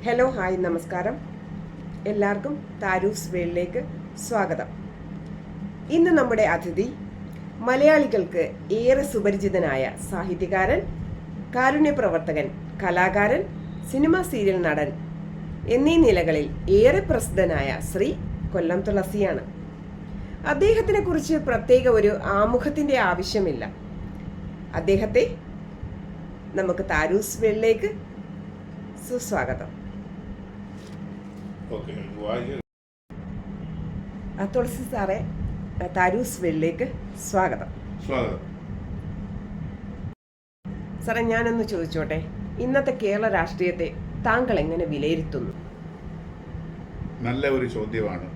Hello hi നമസ്കാരം. എല്ലാവർക്കും താരൂസ് വേൾഡിലേക്ക് സ്വാഗതം. ഇന്ന് നമ്മുടെ അതിഥി മലയാളികൾക്ക് ഏറെ സുപരിചിതനായ സാഹിത്യകാരൻ, കാരുണ്യപ്രവർത്തകൻ, കലാകാരൻ, സിനിമ സീരിയൽ നടൻ എന്നീ നിലകളിൽ ഏറെ പ്രസിദ്ധനായ ശ്രീ കൊല്ലം തുളസിയാണ്. അദ്ദേഹത്തിനെ കുറിച്ച് പ്രത്യേക ഒരു ആമുഖത്തിന്റെ ആവശ്യമില്ല. അദ്ദേഹത്തെ നമുക്ക് താരൂസ് വേൾഡിലേക്ക് സുസ്വാഗതം. തുളസി സാറെ, താരൂസ് വേൾഡിലേക്ക് സ്വാഗതം. സാറേ, ഞാനൊന്ന് ചോദിച്ചോട്ടെ, ഇന്നത്തെ കേരള രാഷ്ട്രീയത്തെ താങ്കൾ എങ്ങനെ വിലയിരുത്തുന്നു? നല്ല ഒരു ചോദ്യമാണ്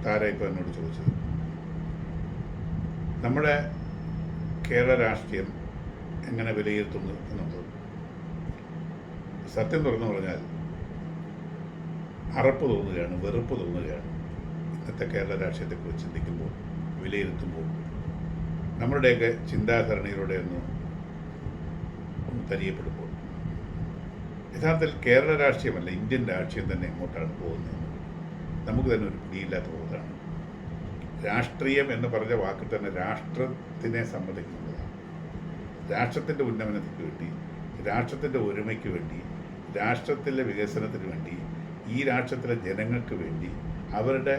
താര ഇപ്പോൾ എന്നോട് ചോദിച്ചത്. നമ്മുടെ കേരള രാഷ്ട്രീയം എങ്ങനെ വിലയിരുത്തുന്നു എന്നുള്ളത് സത്യം തുറന്നു പറഞ്ഞാൽ അറപ്പ് തോന്നുകയാണ്, വെറുപ്പ് തോന്നുകയാണ്. ഇന്നത്തെ കേരള രാഷ്ട്രീയത്തെക്കുറിച്ച് ചിന്തിക്കുമ്പോൾ, വിലയിരുത്തുമ്പോൾ നമ്മളുടെയൊക്കെ ചിന്താധരണിയിലൂടെ ഒന്ന് തരിയപ്പെടുമ്പോൾ യഥാർത്ഥത്തിൽ കേരള രാഷ്ട്രീയമല്ല, ഇന്ത്യൻ രാഷ്ട്രീയം തന്നെ എങ്ങോട്ടാണ് പോകുന്നത് നമുക്ക് തന്നെ ഒരു പിടിയില്ലാത്ത പോകുന്നതാണ്. രാഷ്ട്രീയം എന്ന് പറഞ്ഞ വാക്കിൽ തന്നെ രാഷ്ട്രത്തിനെ സംബന്ധിക്കുന്നതാണ്. രാഷ്ട്രത്തിൻ്റെ ഉന്നമനത്തിന് വേണ്ടി, രാഷ്ട്രത്തിൻ്റെ ഒരുമയ്ക്ക് വേണ്ടി, രാഷ്ട്രത്തിലെ വികസനത്തിന് വേണ്ടി, ഈ രാഷ്ട്രത്തിലെ ജനങ്ങൾക്ക് വേണ്ടി, അവരുടെ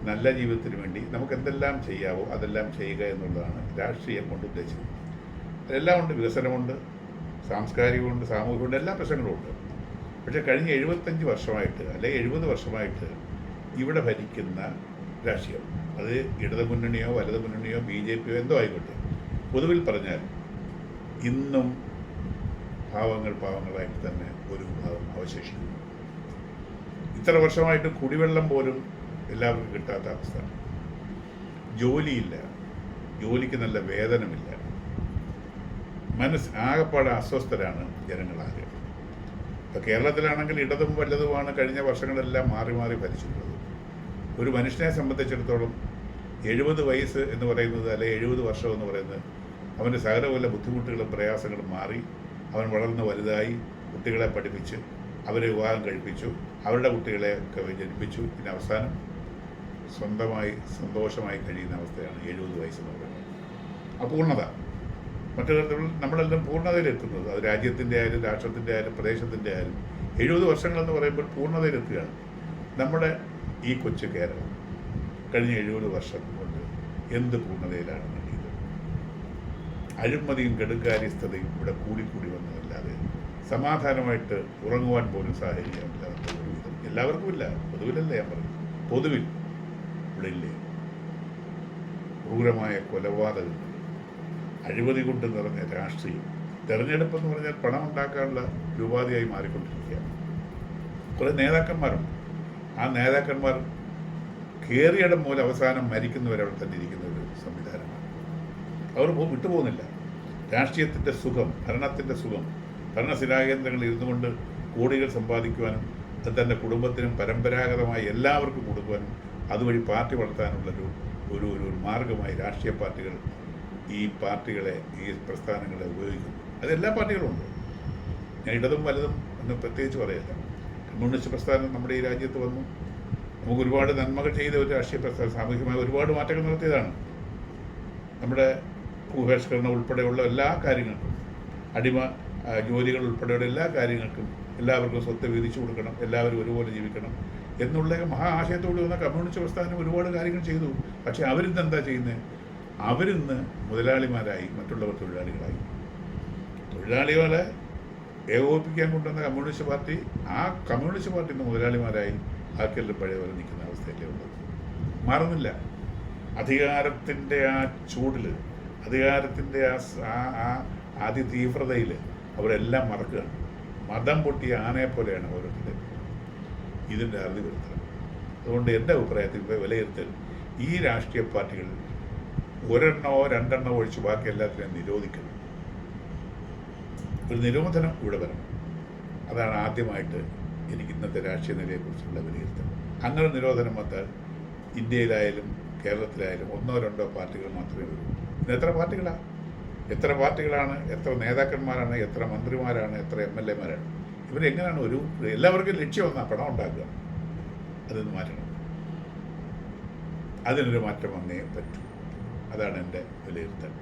നല്ല ജീവിതത്തിന് വേണ്ടി നമുക്ക് എന്തെല്ലാം ചെയ്യാവോ അതെല്ലാം ചെയ്യുക എന്നുള്ളതാണ് രാഷ്ട്രീയം കൊണ്ട് ഉദ്ദേശിക്കുന്നത്. അതെല്ലാം ഉണ്ട്, വികസനമുണ്ട്, സാംസ്കാരികമുണ്ട്, സാമൂഹികമുണ്ട്, എല്ലാ പ്രശ്നങ്ങളും ഉണ്ട്. പക്ഷേ കഴിഞ്ഞ 75 വർഷമായിട്ട് അല്ലെങ്കിൽ 70 വർഷമായിട്ട് ഇവിടെ ഭരിക്കുന്ന രാഷ്ട്രീയം, അത് ഇടതു മുന്നണിയോ വലതു മുന്നണിയോ BJP എന്തോ ആയിക്കോട്ടെ, പൊതുവിൽ പറഞ്ഞാൽ ഇന്നും പാവങ്ങളായിട്ട് തന്നെ ഒരു വിഭാഗം അവശേഷിക്കുന്നു. ഇത്ര വർഷമായിട്ട് കുടിവെള്ളം പോലും എല്ലാവർക്കും കിട്ടാത്ത അവസ്ഥ, ജോലിയില്ല, ജോലിക്ക് നല്ല വേതനമില്ല, ആകെപ്പാടെ അസ്വസ്ഥരാണ് ജനങ്ങളാകെ. ഇപ്പോൾ കേരളത്തിലാണെങ്കിൽ ഇടതും വല്ലതുമാണ് കഴിഞ്ഞ വർഷങ്ങളെല്ലാം മാറി മാറി ഭരിച്ചിട്ടുള്ളത്. ഒരു മനുഷ്യനെ സംബന്ധിച്ചിടത്തോളം 70 വയസ്സ് എന്ന് പറയുന്നത്, അല്ലെങ്കിൽ 70 വർഷം എന്ന് പറയുന്നത്, അവൻ്റെ സകലകൊല്ല ബുദ്ധിമുട്ടുകളും പ്രയാസങ്ങളും മാറി അവൻ വളർന്ന് വലുതായി കുട്ടികളെ പഠിപ്പിച്ച് അവരെ വിവാഹം കഴിപ്പിച്ചു, അവരുടെ കുട്ടികളെയൊക്കെ ജനിപ്പിച്ചു, പിന്നെ അവസാനം സ്വന്തമായി സന്തോഷമായി കഴിയുന്ന അവസ്ഥയാണ് 70 വയസ്സെന്ന് പറയുന്നത്. അപൂർണത. മറ്റു തരത്തിൽ നമ്മളെല്ലാം പൂർണ്ണതയിലെത്തുന്നത്, അത് രാജ്യത്തിൻ്റെ ആയാലും രാഷ്ട്രത്തിൻ്റെ ആയാലും പ്രദേശത്തിൻ്റെ ആയാലും 70 വർഷങ്ങളെന്ന് പറയുമ്പോൾ പൂർണ്ണതയിലെത്തുകയാണ്. നമ്മുടെ ഈ കൊച്ചു കേരളം കഴിഞ്ഞ 70 വർഷം കൊണ്ട് എന്ത് പൂർണ്ണതയിലാണ് നേടിയത്? അഴിമതിയും കെടുകാര്യസ്ഥതയും ഇവിടെ കൂടിക്കൂടി വന്നതല്ലാതെ സമാധാനമായിട്ട് ഉറങ്ങുവാൻ പോലും സാഹചര്യമില്ല. പൊതുവിധം എല്ലാവർക്കും ഇല്ല, പൊതുവിലല്ല ഞാൻ പറഞ്ഞു, പൊതുവിൽ ഇവിടെ ഇല്ലേ? ക്രൂരമായ കൊലപാതകങ്ങൾ, അഴിമതി കൊണ്ട് നിറഞ്ഞ രാഷ്ട്രീയം, തെരഞ്ഞെടുപ്പെന്ന് പറഞ്ഞാൽ പണം ഉണ്ടാക്കാനുള്ള ഉപാധിയായി മാറിക്കൊണ്ടിരിക്കുകയാണ്. കുറേ നേതാക്കന്മാരുണ്ട്, ആ നേതാക്കന്മാർ കയറിയിടം മൂലം അവസാനം മരിക്കുന്നവരെ അവിടെ തന്നെ ഇരിക്കുന്ന ഒരു സംവിധാനമാണ്. അവർ വിട്ടുപോകുന്നില്ല. രാഷ്ട്രീയത്തിൻ്റെ സുഖം, ഭരണത്തിൻ്റെ സുഖം, ഭരണശിലാകേന്ദ്രങ്ങളിൽ ഇരുന്നു കൊണ്ട് കോടികൾ സമ്പാദിക്കുവാനും അത് തൻ്റെ കുടുംബത്തിനും പരമ്പരാഗതമായി എല്ലാവർക്കും കൊടുക്കുവാനും അതുവഴി പാർട്ടി വളർത്താനുള്ളൊരു ഒരു ഒരു മാർഗമായി രാഷ്ട്രീയ പാർട്ടികൾ ഈ പ്രസ്ഥാനങ്ങളെ ഉപയോഗിക്കുന്നു. അതെല്ലാ പാർട്ടികളും ഉണ്ട്. ഞാൻ ഇടതും വലതും എന്ന് പ്രത്യേകിച്ച് പറയില്ല. കമ്മ്യൂണിസ്റ്റ് പ്രസ്ഥാനം നമ്മുടെ ഈ രാജ്യത്ത് വന്നു, നമുക്ക് ഒരുപാട് നന്മകൾ ചെയ്ത ഒരു രാഷ്ട്രീയ പ്രസ്ഥാനം, സാമൂഹികമായ ഒരുപാട് മാറ്റങ്ങൾ നടത്തിയതാണ്. നമ്മുടെ ഭൂപരിഷ്കരണം ഉൾപ്പെടെയുള്ള എല്ലാ കാര്യങ്ങൾക്കും, അടിമ ജോലികൾ ഉൾപ്പെടെയുള്ള എല്ലാ കാര്യങ്ങൾക്കും എല്ലാവർക്കും സ്വത്ത് വീതിച്ചു കൊടുക്കണം, എല്ലാവരും ഒരുപോലെ ജീവിക്കണം എന്നുള്ള മഹാ ആശയത്തോട് വന്ന കമ്മ്യൂണിസ്റ്റ് പ്രസ്ഥാനം ഒരുപാട് കാര്യങ്ങൾ ചെയ്തു. പക്ഷേ അവരിന്ന് എന്താ ചെയ്യുന്നത്? അവരിന്ന് മുതലാളിമാരായി, മറ്റുള്ളവർ തൊഴിലാളികളായി. തൊഴിലാളികളെ ഏകോപിപ്പിക്കാൻ കൊണ്ടുവന്ന കമ്മ്യൂണിസ്റ്റ് പാർട്ടി, ആ കമ്മ്യൂണിസ്റ്റ് പാർട്ടി ഇന്ന് മുതലാളിമാരായി ആർക്കെല്ലാം പഴയ പോലെ നിൽക്കുന്ന അവസ്ഥയല്ലേ ഉള്ളത്. മാറുന്നില്ല. അധികാരത്തിൻ്റെ ആ ചൂടിൽ, അധികാരത്തിൻ്റെ ആ അതിതീവ്രതയിൽ അവരെല്ലാം മറക്കുകയാണ്. മതം പൊട്ടിയ ആനയെ പോലെയാണ് ഓരോരുത്തരും. ഇതിൻ്റെ അറുതി വരുത്തണം. അതുകൊണ്ട് എൻ്റെ അഭിപ്രായത്തിൽ വിലയിരുത്തൽ, ഈ രാഷ്ട്രീയ പാർട്ടികൾ ഒരെണ്ണമോ രണ്ടെണ്ണമോ ഒഴിച്ച് ബാക്കി എല്ലാത്തിനെയും നിരോധിക്കണം. ഒരു നിരോധനം ഇവിടെ വരണം. അതാണ് ആദ്യമായിട്ട് എനിക്ക് ഇന്നത്തെ രാഷ്ട്രീയ നിലയെക്കുറിച്ചുള്ള വിലയിരുത്തൽ. അങ്ങനെ നിരോധനം വന്നാൽ ഇന്ത്യയിലായാലും കേരളത്തിലായാലും 1-2 പാർട്ടികൾ മാത്രമേ വരൂ. പിന്നെ എത്ര പാർട്ടികളാണ്? എത്ര നേതാക്കന്മാരാണ്, എത്ര മന്ത്രിമാരാണ്, എത്ര MLA മാരാണ്? ഇവരെങ്ങനെയാണ് എല്ലാവർക്കും ലക്ഷ്യം ഒന്നാ പണം ഉണ്ടാക്കുക. അതൊന്ന് മാറ്റണം. അതിനൊരു മാറ്റം വന്നേ പറ്റൂ. അതാണ് എൻ്റെ വിലയിരുത്തൽ.